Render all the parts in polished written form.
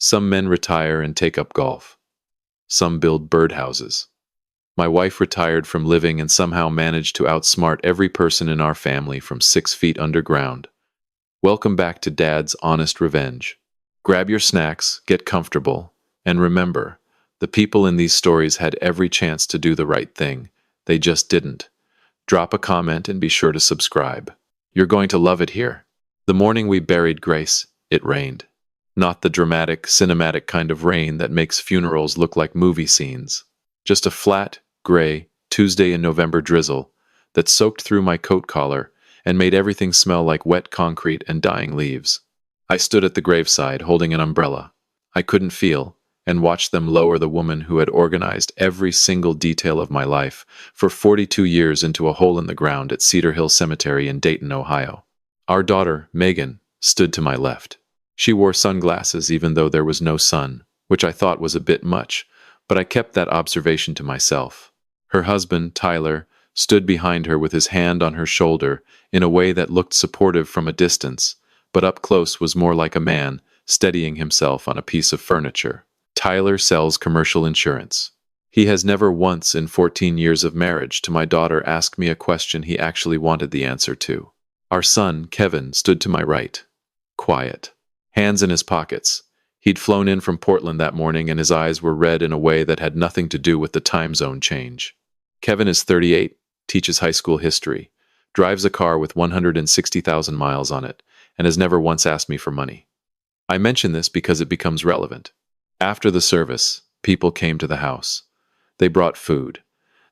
Some men retire and take up golf. Some build birdhouses. My wife retired from living and somehow managed to outsmart every person in our family from 6 feet underground. Welcome back to Dad's Honest Revenge. Grab your snacks, get comfortable, and remember, the people in these stories had every chance to do the right thing. They just didn't. Drop a comment and be sure to subscribe. You're going to love it here. The morning we buried Grace, it rained. Not the dramatic, cinematic kind of rain that makes funerals look like movie scenes. Just a flat, gray, Tuesday in November drizzle that soaked through my coat collar and made everything smell like wet concrete and dying leaves. I stood at the graveside holding an umbrella. I couldn't feel, and watched them lower the woman who had organized every single detail of my life for 42 years into a hole in the ground at Cedar Hill Cemetery in Dayton, Ohio. Our daughter, Megan, stood to my left. She wore sunglasses even though there was no sun, which I thought was a bit much, but I kept that observation to myself. Her husband, Tyler, stood behind her with his hand on her shoulder in a way that looked supportive from a distance, but up close was more like a man steadying himself on a piece of furniture. Tyler sells commercial insurance. He has never once in 14 years of marriage to my daughter asked me a question he actually wanted the answer to. Our son, Kevin, stood to my right. Quiet. Hands in his pockets. He'd flown in from Portland that morning and his eyes were red in a way that had nothing to do with the time zone change. Kevin is 38, teaches high school history, drives a car with 160,000 miles on it, and has never once asked me for money. I mention this because it becomes relevant. After the service, people came to the house. They brought food.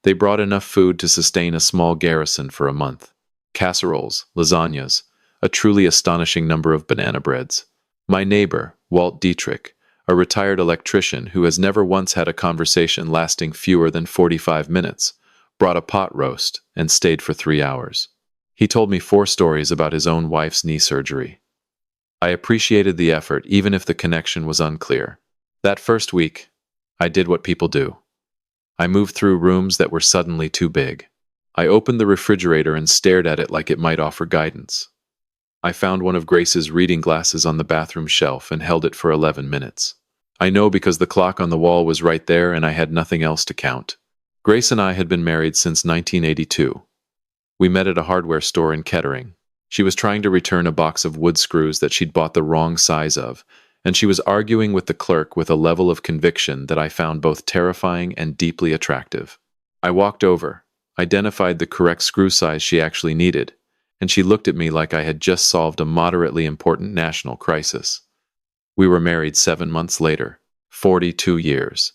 They brought enough food to sustain a small garrison for a month. Casseroles, lasagnas, a truly astonishing number of banana breads. My neighbor, Walt Dietrich, a retired electrician who has never once had a conversation lasting fewer than 45 minutes, brought a pot roast and stayed for 3 hours. He told me 4 stories about his own wife's knee surgery. I appreciated the effort even if the connection was unclear. That first week, I did what people do. I moved through rooms that were suddenly too big. I opened the refrigerator and stared at it like it might offer guidance. I found one of Grace's reading glasses on the bathroom shelf and held it for 11 minutes. I know because the clock on the wall was right there and I had nothing else to count. Grace and I had been married since 1982. We met at a hardware store in Kettering. She was trying to return a box of wood screws that she'd bought the wrong size of, and she was arguing with the clerk with a level of conviction that I found both terrifying and deeply attractive. I walked over, identified the correct screw size she actually needed, and she looked at me like I had just solved a moderately important national crisis. We were married 7 months later, 42 years.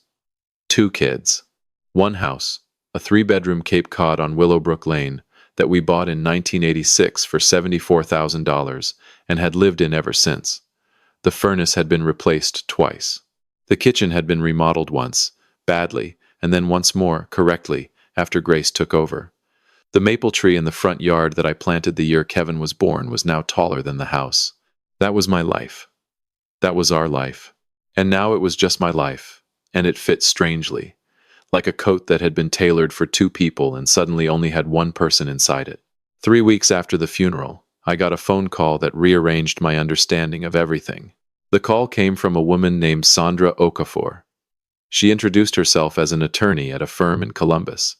2 kids. 1 house, a 3-bedroom Cape Cod on Willowbrook Lane that we bought in 1986 for $74,000 and had lived in ever since. The furnace had been replaced twice. The kitchen had been remodeled once, badly, and then once more, correctly, after Grace took over. The maple tree in the front yard that I planted the year Kevin was born was now taller than the house. That was my life. That was our life. And now it was just my life, and it fit strangely, like a coat that had been tailored for 2 people and suddenly only had 1 person inside it. 3 weeks after the funeral, I got a phone call that rearranged my understanding of everything. The call came from a woman named Sandra Okafor. She introduced herself as an attorney at a firm in Columbus.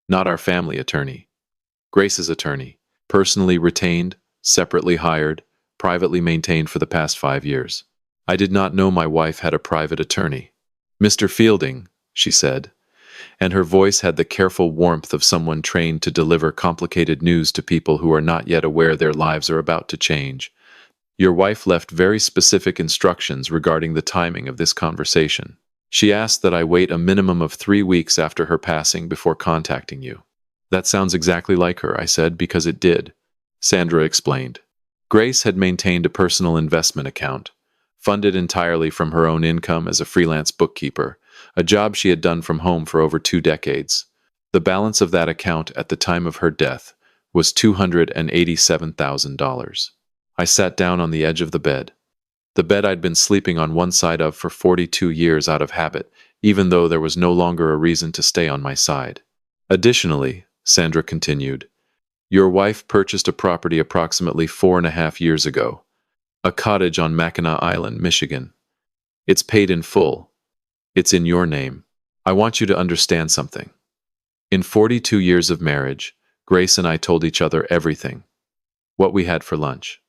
Not our family attorney. Grace's attorney, personally retained, separately hired, privately maintained for the past 5 years. I did not know my wife had a private attorney. "Mr. Fielding," she said, and her voice had the careful warmth of someone trained to deliver complicated news to people who are not yet aware their lives are about to change. "Your wife left very specific instructions regarding the timing of this conversation. She asked that I wait a minimum of 3 weeks after her passing before contacting you." "That sounds exactly like her," I said, because it did. Sandra explained. Grace had maintained a personal investment account, funded entirely from her own income as a freelance bookkeeper, a job she had done from home for over 2 decades. The balance of that account at the time of her death was $287,000. I sat down on the edge of the bed. The bed I'd been sleeping on one side of for 42 years out of habit, even though there was no longer a reason to stay on my side. "Additionally," Sandra continued, "your wife purchased a property approximately 4.5 years ago, a cottage on Mackinac Island, Michigan. It's paid in full. It's in your name. I want you to understand something. In 42 years of marriage, Grace and I told each other everything. What we had for lunch.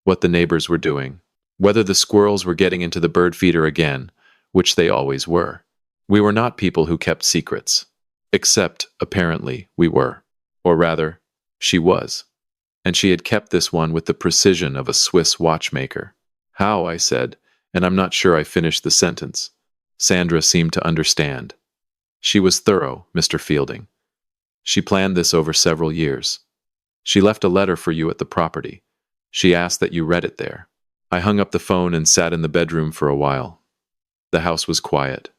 What the neighbors were doing. Whether the squirrels were getting into the bird feeder again, which they always were. We were not people who kept secrets. Except, apparently, we were. Or rather, she was. And she had kept this one with the precision of a Swiss watchmaker. How, I said, and I'm not sure I finished the sentence. Sandra seemed to understand. She was thorough, Mr. Fielding. She planned this over several years. She left a letter for you at the property. She asked that you read it there. I hung up the phone and sat in the bedroom for a while. The house was quiet.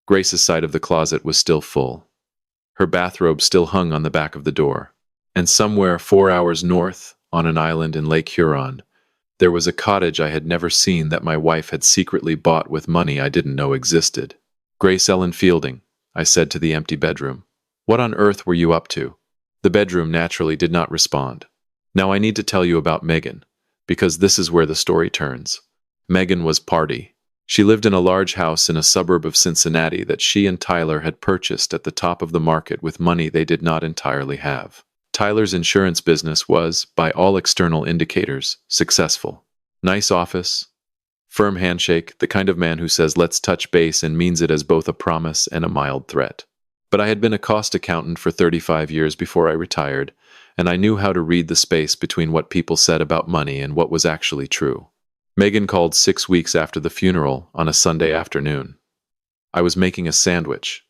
Grace's side of the closet was still full. Her bathrobe still hung on the back of the door. And somewhere 4 hours north, on an island in Lake Huron, there was a cottage I had never seen that my wife had secretly bought with money I didn't know existed. Grace Ellen Fielding, I said to the empty bedroom. What on earth were you up to? The bedroom naturally did not respond. Now I need to tell you about Megan, because this is where the story turns. Megan was party. She lived in a large house in a suburb of Cincinnati that she and Tyler had purchased at the top of the market with money they did not entirely have. Tyler's insurance business was, by all external indicators, successful. Nice office, firm handshake, the kind of man who says let's touch base and means it as both a promise and a mild threat. But I had been a cost accountant for 35 years before I retired, and I knew how to read the space between what people said about money and what was actually true. Megan called 6 weeks after the funeral on a Sunday afternoon. I was making a sandwich.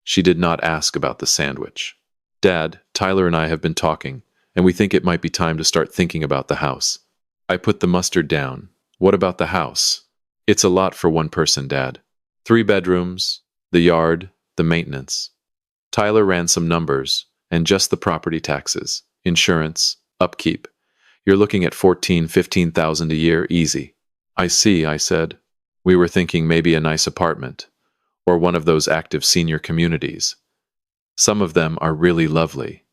She did not ask about the sandwich. Dad, Tyler and I have been talking, and we think it might be time to start thinking about the house. I put the mustard down. What about the house? It's a lot for one person, Dad. 3 bedrooms, the yard, the maintenance. Tyler ran some numbers, and just the property taxes, insurance, upkeep. You're looking at $15,000 a year easy. I see, I said. We were thinking maybe a nice apartment, or one of those active senior communities. Some of them are really lovely.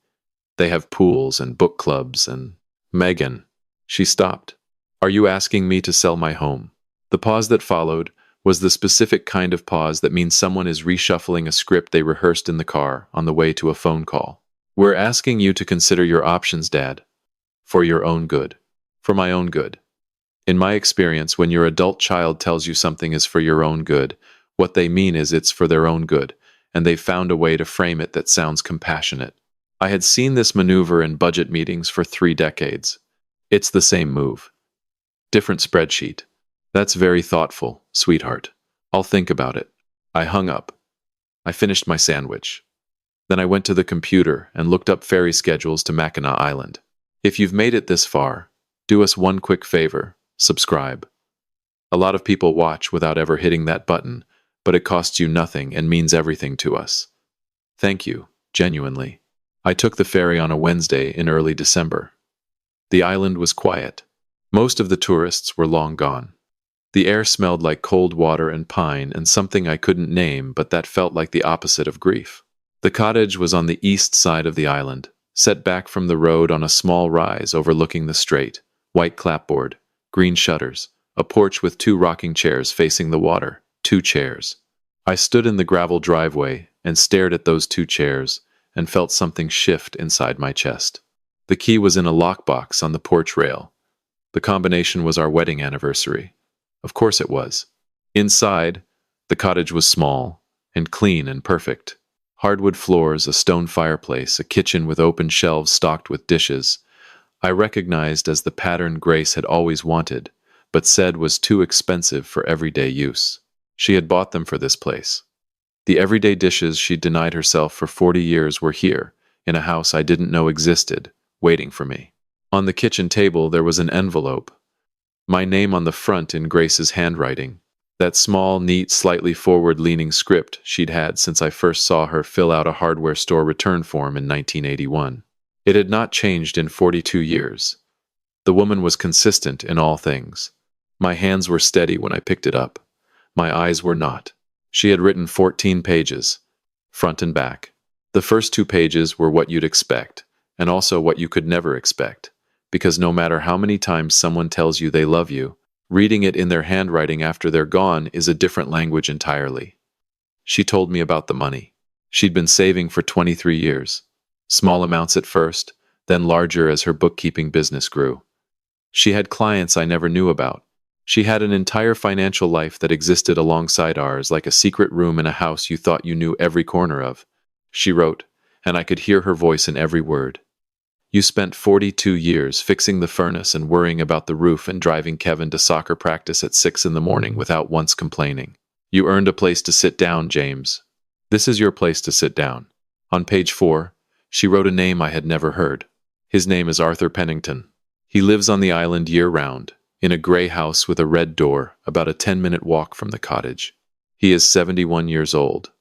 They have pools and book clubs and... Megan. She stopped. Are you asking me to sell my home? The pause that followed was the specific kind of pause that means someone is reshuffling a script they rehearsed in the car on the way to a phone call. We're asking you to consider your options, Dad. For your own good. For my own good. In my experience, when your adult child tells you something is for your own good, what they mean is it's for their own good, and they've found a way to frame it that sounds compassionate. I had seen this maneuver in budget meetings for 3 decades. It's the same move. Different spreadsheet. That's very thoughtful, sweetheart. I'll think about it. I hung up. I finished my sandwich. Then I went to the computer and looked up ferry schedules to Mackinac Island. If you've made it this far, do us one quick favor, subscribe. A lot of people watch without ever hitting that button, but it costs you nothing and means everything to us. Thank you, genuinely. I took the ferry on a Wednesday in early December. The island was quiet. Most of the tourists were long gone. The air smelled like cold water and pine and something I couldn't name, but that felt like the opposite of grief. The cottage was on the east side of the island, set back from the road on a small rise overlooking the strait, white clapboard, green shutters, a porch with 2 rocking chairs facing the water, 2 chairs. I stood in the gravel driveway and stared at those 2 chairs and felt something shift inside my chest. The key was in a lockbox on the porch rail. The combination was our wedding anniversary. Of course it was. Inside, the cottage was small and clean and perfect. Hardwood floors, a stone fireplace, a kitchen with open shelves stocked with dishes. I recognized as the pattern Grace had always wanted, but said was too expensive for everyday use. She had bought them for this place. The everyday dishes she'd denied herself for 40 years were here, in a house I didn't know existed, waiting for me. On the kitchen table there was an envelope. My name on the front in Grace's handwriting. That small, neat, slightly forward-leaning script she'd had since I first saw her fill out a hardware store return form in 1981. It had not changed in 42 years. The woman was consistent in all things. My hands were steady when I picked it up. My eyes were not. She had written 14 pages, front and back. The first 2 pages were what you'd expect, and also what you could never expect, because no matter how many times someone tells you they love you, Reading it in their handwriting after they're gone is a different language entirely. She told me about the money. She'd been saving for 23 years. Small amounts at first, then larger as her bookkeeping business grew. She had clients I never knew about. She had an entire financial life that existed alongside ours, like a secret room in a house you thought you knew every corner of. She wrote, and I could hear her voice in every word. You spent 42 years fixing the furnace and worrying about the roof and driving Kevin to soccer practice at 6 in the morning without once complaining. You earned a place to sit down, James. This is your place to sit down. On page 4, she wrote a name I had never heard. His name is Arthur Pennington. He lives on the island year-round, in a gray house with a red door, about a 10-minute walk from the cottage. He is 71 years old,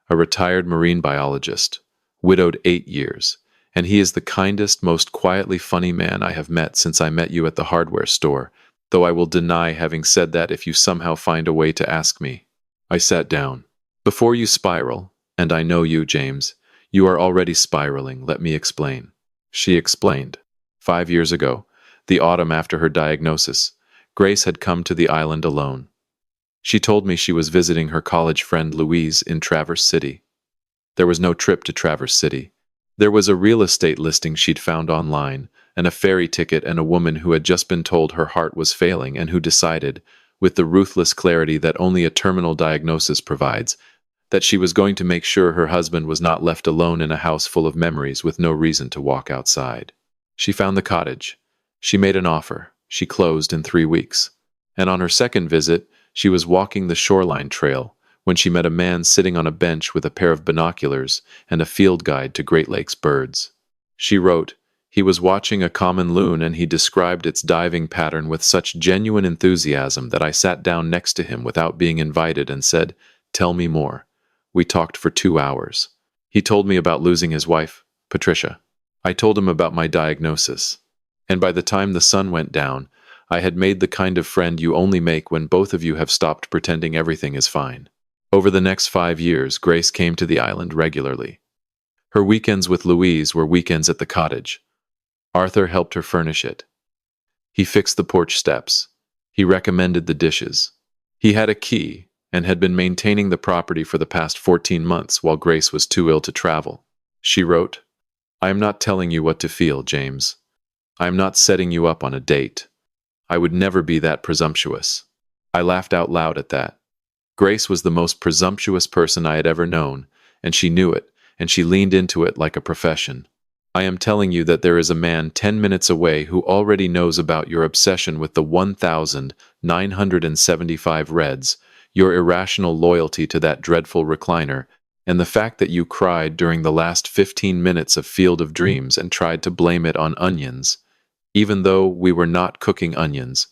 a retired marine biologist, widowed 8 years, and he is the kindest, most quietly funny man I have met since I met you at the hardware store, though I will deny having said that if you somehow find a way to ask me. I sat down. Before you spiral, and I know you, James, you are already spiraling, let me explain. She explained. 5 years ago, the autumn after her diagnosis, Grace had come to the island alone. She told me she was visiting her college friend Louise in Traverse City. There was no trip to Traverse City. There was a real estate listing she'd found online, and a ferry ticket, and a woman who had just been told her heart was failing and who decided, with the ruthless clarity that only a terminal diagnosis provides, that she was going to make sure her husband was not left alone in a house full of memories with no reason to walk outside. She found the cottage. She made an offer. She closed in 3 weeks. And on her second visit, she was walking the shoreline trail when she met a man sitting on a bench with a pair of binoculars and a field guide to Great Lakes birds. She wrote, he was watching a common loon and he described its diving pattern with such genuine enthusiasm that I sat down next to him without being invited and said, tell me more. We talked for 2 hours. He told me about losing his wife, Patricia. I told him about my diagnosis. And by the time the sun went down, I had made the kind of friend you only make when both of you have stopped pretending everything is fine. Over the next 5 years, Grace came to the island regularly. Her weekends with Louise were weekends at the cottage. Arthur helped her furnish it. He fixed the porch steps. He recommended the dishes. He had a key and had been maintaining the property for the past 14 months while Grace was too ill to travel. She wrote, I am not telling you what to feel, James. I am not setting you up on a date. I would never be that presumptuous. I laughed out loud at that. Grace was the most presumptuous person I had ever known, and she knew it, and she leaned into it like a profession. I am telling you that there is a man 10 minutes away who already knows about your obsession with the 1,975 Reds, your irrational loyalty to that dreadful recliner, and the fact that you cried during the last 15 minutes of Field of Dreams and tried to blame it on onions, even though we were not cooking onions,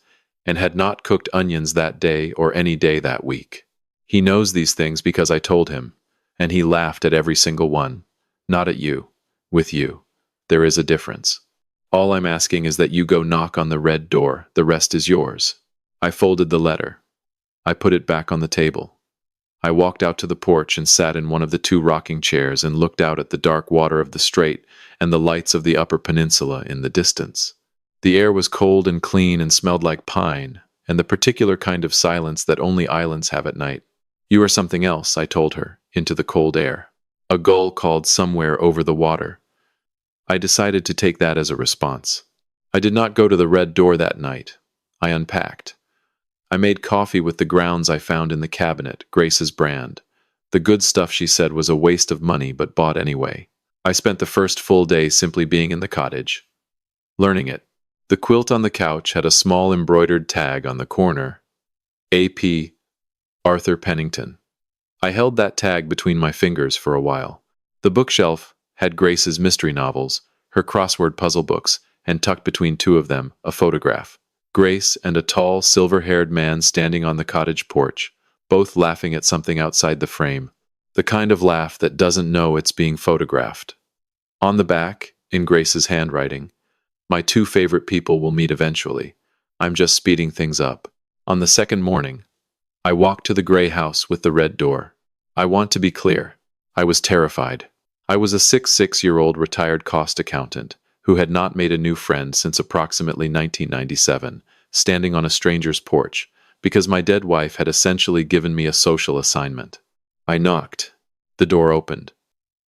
and had not cooked onions that day or any day that week. He knows these things because I told him, and he laughed at every single one. Not at you. With you. There is a difference. All I'm asking is that you go knock on the red door. The rest is yours. I folded the letter. I put it back on the table. I walked out to the porch and sat in one of the 2 rocking chairs and looked out at the dark water of the strait and the lights of the Upper Peninsula in the distance. The air was cold and clean and smelled like pine, and the particular kind of silence that only islands have at night. You are something else, I told her, into the cold air. A gull called somewhere over the water. I decided to take that as a response. I did not go to the red door that night. I unpacked. I made coffee with the grounds I found in the cabinet, Grace's brand. The good stuff, she said, was a waste of money, but bought anyway. I spent the first full day simply being in the cottage, learning it. The quilt on the couch had a small embroidered tag on the corner. A.P. Arthur Pennington. I held that tag between my fingers for a while. The bookshelf had Grace's mystery novels, her crossword puzzle books, and tucked between 2 of them, a photograph. Grace and a tall, silver-haired man standing on the cottage porch, both laughing at something outside the frame. The kind of laugh that doesn't know it's being photographed. On the back, in Grace's handwriting, my 2 favorite people will meet eventually. I'm just speeding things up. On the second morning, I walked to the gray house with the red door. I want to be clear. I was terrified. I was a 66-year-old retired cost accountant who had not made a new friend since approximately 1997, standing on a stranger's porch, because my dead wife had essentially given me a social assignment. I knocked. The door opened.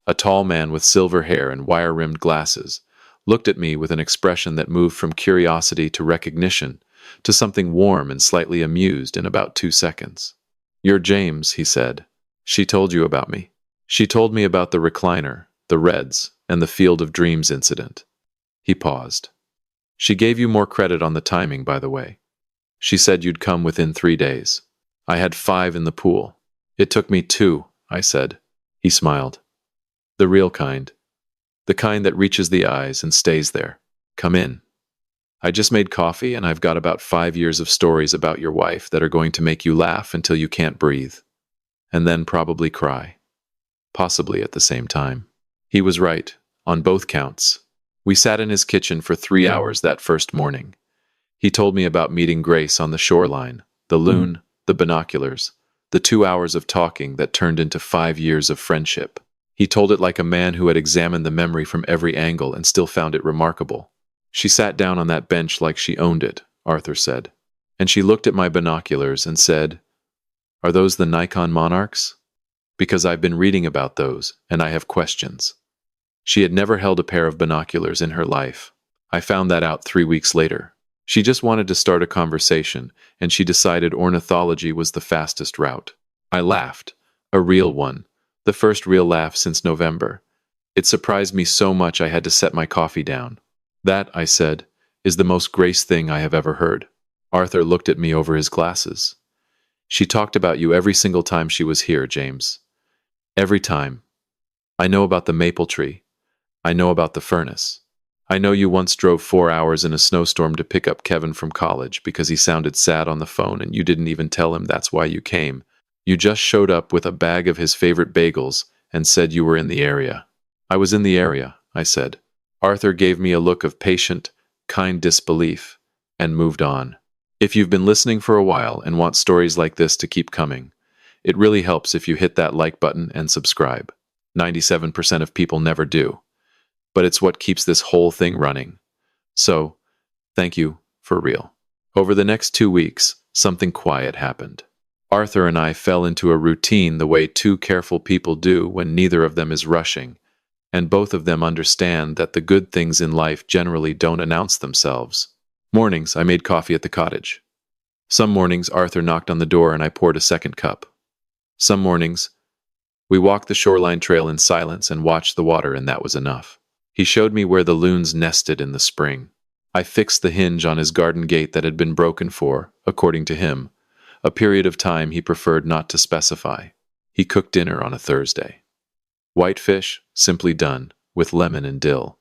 A tall man with silver hair and wire-rimmed glasses looked at me with an expression that moved from curiosity to recognition to something warm and slightly amused in about 2 seconds. "You're James," he said. "She told you about me. She told me about the recliner, the Reds, and the Field of Dreams incident." He paused. "She gave you more credit on the timing, by the way. She said you'd come within 3 days. I had 5 in the pool. It took me 2, I said." He smiled. "The real kind. The kind that reaches the eyes and stays there. Come in. I just made coffee and I've got about 5 years of stories about your wife that are going to make you laugh until you can't breathe. And then probably cry. Possibly at the same time." He was right, on both counts. We sat in his kitchen for 3 hours that first morning. He told me about meeting Grace on the shoreline, the loon, the binoculars, the 2 hours of talking that turned into 5 years of friendship. He told it like a man who had examined the memory from every angle and still found it remarkable. "She sat down on that bench like she owned it," Arthur said. "And she looked at my binoculars and said, 'Are those the Nikon Monarchs? Because I've been reading about those, and I have questions.' She had never held a pair of binoculars in her life. I found that out 3 weeks later. She just wanted to start a conversation, and she decided ornithology was the fastest route." I laughed. A real one. The first real laugh since November. It surprised me so much I had to set my coffee down. "That," I said, "is the most Grace thing I have ever heard." Arthur looked at me over his glasses. "She talked about you every single time she was here, James. Every time. I know about the maple tree. I know about the furnace. I know you once drove 4 hours in a snowstorm to pick up Kevin from college because he sounded sad on the phone and you didn't even tell him that's why you came. You just showed up with a bag of his favorite bagels and said you were in the area." "I was in the area," I said. Arthur gave me a look of patient, kind disbelief and moved on. If you've been listening for a while and want stories like this to keep coming, it really helps if you hit that like button and subscribe. 97% of people never do. But it's what keeps this whole thing running. So, thank you, for real. Over the next 2 weeks, something quiet happened. Arthur and I fell into a routine the way 2 careful people do when neither of them is rushing, and both of them understand that the good things in life generally don't announce themselves. Mornings, I made coffee at the cottage. Some mornings, Arthur knocked on the door and I poured a second cup. Some mornings, we walked the shoreline trail in silence and watched the water, and that was enough. He showed me where the loons nested in the spring. I fixed the hinge on his garden gate that had been broken for, according to him, a period of time he preferred not to specify. He cooked dinner on a Thursday. Whitefish, simply done, with lemon and dill.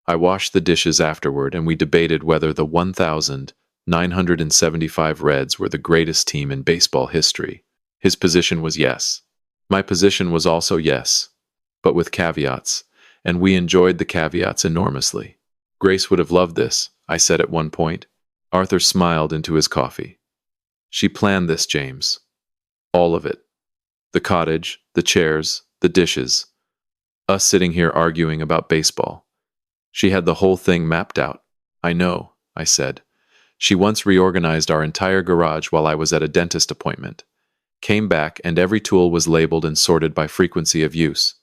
I washed the dishes afterward and we debated whether the 1,975 Reds were the greatest team in baseball history. His position was yes. My position was also yes, but with caveats, and we enjoyed the caveats enormously. "Grace would have loved this," I said at one point. Arthur smiled into his coffee. "She planned this, James. All of it. The cottage, the chairs, the dishes. Us sitting here arguing about baseball. She had the whole thing mapped out." "I know," I said. "She once reorganized our entire garage while I was at a dentist appointment. Came back and every tool was labeled and sorted by frequency of use.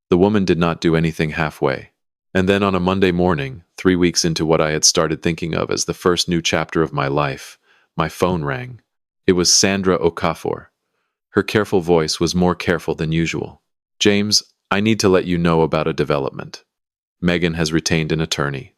The woman did not do anything halfway." And then on a Monday morning, 3 weeks into what I had started thinking of as the first new chapter of my life, my phone rang. It was Sandra Okafor. Her careful voice was more careful than usual. "James, I need to let you know about a development. Megan has retained an attorney.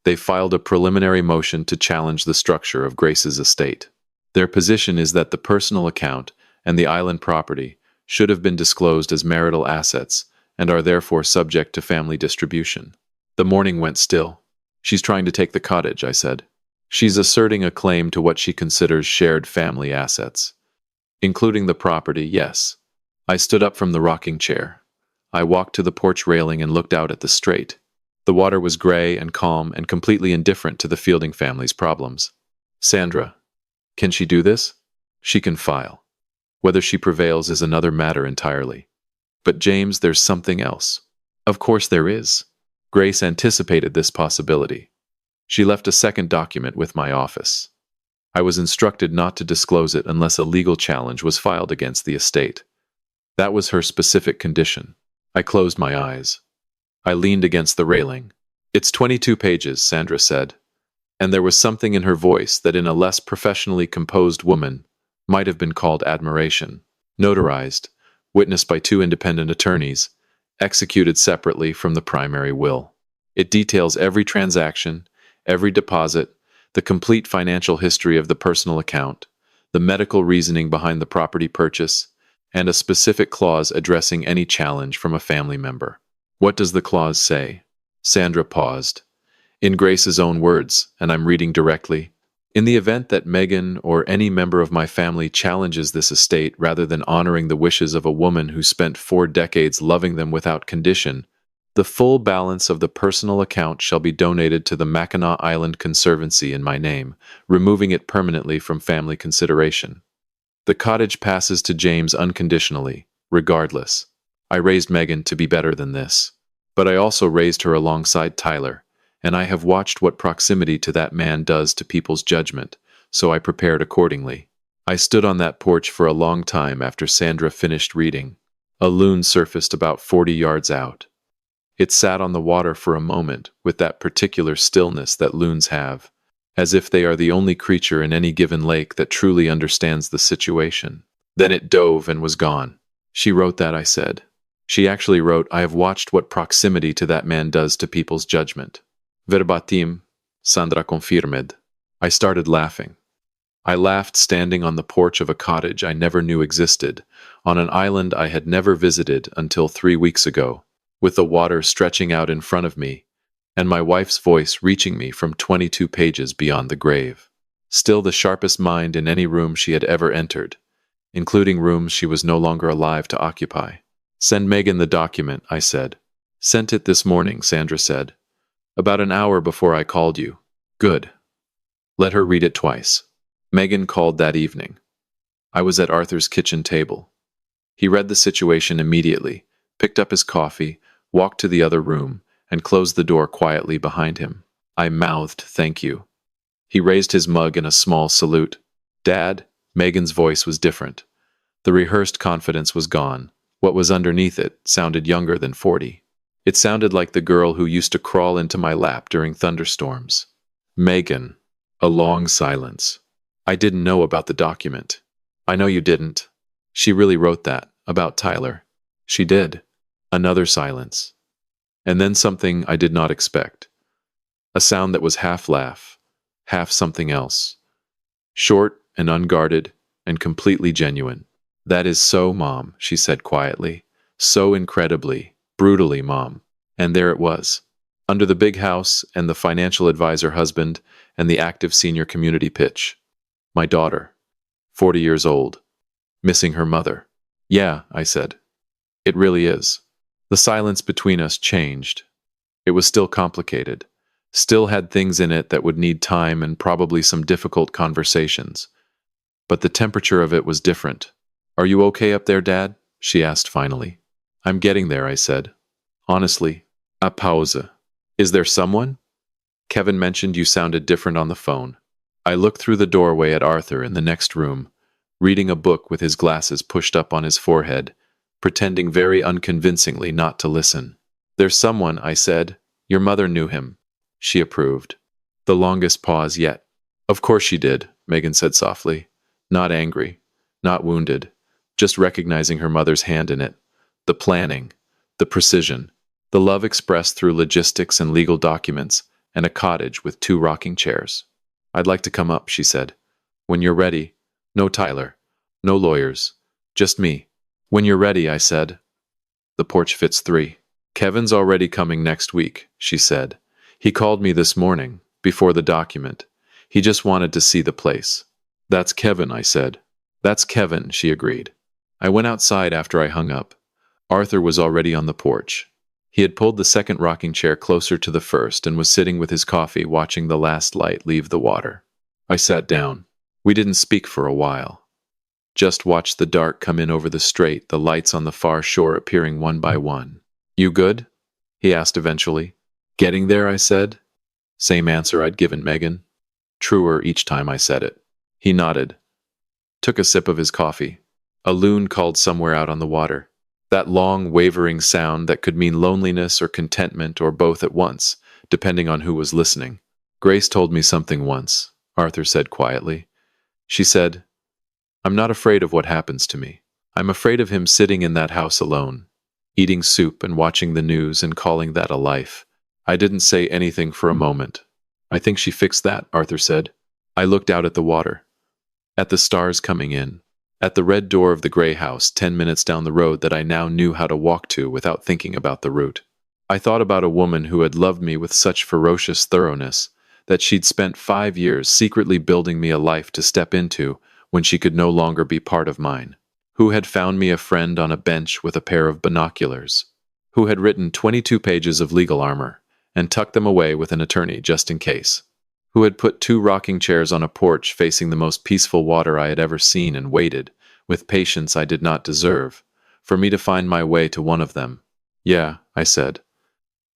They filed a preliminary motion to challenge the structure of Grace's estate. Their position is that the personal account and the island property should have been disclosed as marital assets and are therefore subject to family distribution." The morning went still. "She's trying to take the cottage," I said. "She's asserting a claim to what she considers shared family assets. Including the property, yes." I stood up from the rocking chair. I walked to the porch railing and looked out at the strait. The water was gray and calm and completely indifferent to the Fielding family's problems. "Sandra, can she do this?" "She can file. Whether she prevails is another matter entirely. But James, there's something else." "Of course there is." Grace anticipated this possibility. She left a second document with my office. I was instructed not to disclose it unless a legal challenge was filed against the estate. That was her specific condition. I closed my eyes. I leaned against the railing. "It's 22 pages," Sandra said, and there was something in her voice that in a less professionally composed woman might have been called admiration. Notarized, witnessed by 2 independent attorneys, executed separately from the primary will. It details every transaction, every deposit, the complete financial history of the personal account, the medical reasoning behind the property purchase, and a specific clause addressing any challenge from a family member. What does the clause say? Sandra paused. In Grace's own words, and I'm reading directly, "In the event that Megan or any member of my family challenges this estate rather than honoring the wishes of a woman who spent 4 decades loving them without condition, the full balance of the personal account shall be donated to the Mackinac Island Conservancy in my name, removing it permanently from family consideration. The cottage passes to James unconditionally, regardless. I raised Megan to be better than this. But I also raised her alongside Tyler, and I have watched what proximity to that man does to people's judgment, so I prepared accordingly." I stood on that porch for a long time after Sandra finished reading. A loon surfaced about 40 yards out. It sat on the water for a moment with that particular stillness that loons have, as if they are the only creature in any given lake that truly understands the situation. Then it dove and was gone. "She wrote that," I said. "She actually wrote, 'I have watched what proximity to that man does to people's judgment.'" "Verbatim," Sandra confirmed. I started laughing. I laughed standing on the porch of a cottage I never knew existed, on an island I had never visited until 3 weeks ago, with the water stretching out in front of me, and my wife's voice reaching me from 22 pages beyond the grave. Still the sharpest mind in any room she had ever entered, including rooms she was no longer alive to occupy. "Send Megan the document," I said. "Sent it this morning," Sandra said. "About an hour before I called you." "Good. Let her read it twice." Megan called that evening. I was at Arthur's kitchen table. He read the situation immediately, picked up his coffee, walked to the other room, and closed the door quietly behind him. I mouthed, "Thank you." He raised his mug in a small salute. "Dad?" Megan's voice was different. The rehearsed confidence was gone. What was underneath it sounded younger than 40. It sounded like the girl who used to crawl into my lap during thunderstorms. "Megan." A long silence. "I didn't know about the document." "I know you didn't. She really wrote that, about Tyler." "She did." Another silence. And then something I did not expect. A sound that was half laugh, half something else. Short and unguarded and completely genuine. "That is so, Mom," she said quietly. "So incredibly, brutally, Mom." And there it was. Under the big house and the financial advisor husband and the active senior community pitch. My daughter, 40 years old, missing her mother. "Yeah," I said. "It really is." The silence between us changed. It was still complicated, still had things in it that would need time and probably some difficult conversations. But the temperature of it was different. "Are you okay up there, Dad?" she asked finally. "I'm getting there," I said. Honestly, a pause. "Is there someone? Kevin mentioned you sounded different on the phone." I looked through the doorway at Arthur in the next room, reading a book with his glasses pushed up on his forehead, pretending very unconvincingly not to listen. "There's someone," I said. "Your mother knew him." She approved. The longest pause yet. "Of course she did," Megan said softly. Not angry, not wounded, just recognizing her mother's hand in it. The planning, the precision, the love expressed through logistics and legal documents, and a cottage with 2 rocking chairs. "I'd like to come up," she said. "When you're ready. No Tyler. No lawyers. Just me." "When you're ready," I said. "The porch fits 3. "Kevin's already coming next week," she said. "He called me this morning, before the document. He just wanted to see the place." "That's Kevin," I said. "That's Kevin," she agreed. I went outside after I hung up. Arthur was already on the porch. He had pulled the second rocking chair closer to the first and was sitting with his coffee watching the last light leave the water. I sat down. We didn't speak for a while. Just watched the dark come in over the strait, the lights on the far shore appearing one by one. "You good?" he asked eventually. "Getting there," I said. Same answer I'd given Megan. Truer each time I said it. He nodded, took a sip of his coffee. A loon called somewhere out on the water. That long, wavering sound that could mean loneliness or contentment or both at once, depending on who was listening. Grace told me something once, Arthur said quietly. She said, I'm not afraid of what happens to me. I'm afraid of him sitting in that house alone, eating soup and watching the news and calling that a life. I didn't say anything for a moment. I think she fixed that, Arthur said. I looked out at the water, at the stars coming in, at the red door of the gray house 10 minutes down the road that I now knew how to walk to without thinking about the route. I thought about a woman who had loved me with such ferocious thoroughness that she'd spent 5 years secretly building me a life to step into when she could no longer be part of mine, who had found me a friend on a bench with a pair of binoculars, who had written 22 pages of legal armor and tucked them away with an attorney just in case, who had put 2 rocking chairs on a porch facing the most peaceful water I had ever seen and waited, with patience I did not deserve, for me to find my way to one of them. Yeah, I said.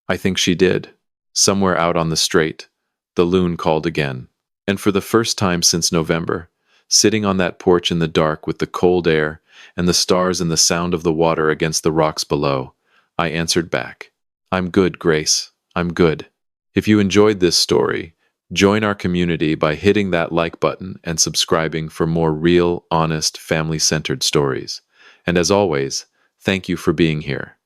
I think she did. Somewhere out on the strait, the loon called again. And for the first time since November, sitting on that porch in the dark with the cold air and the stars and the sound of the water against the rocks below, I answered back. I'm good, Grace. I'm good. If you enjoyed this story, join our community by hitting that like button and subscribing for more real, honest, family-centered stories. And as always, thank you for being here.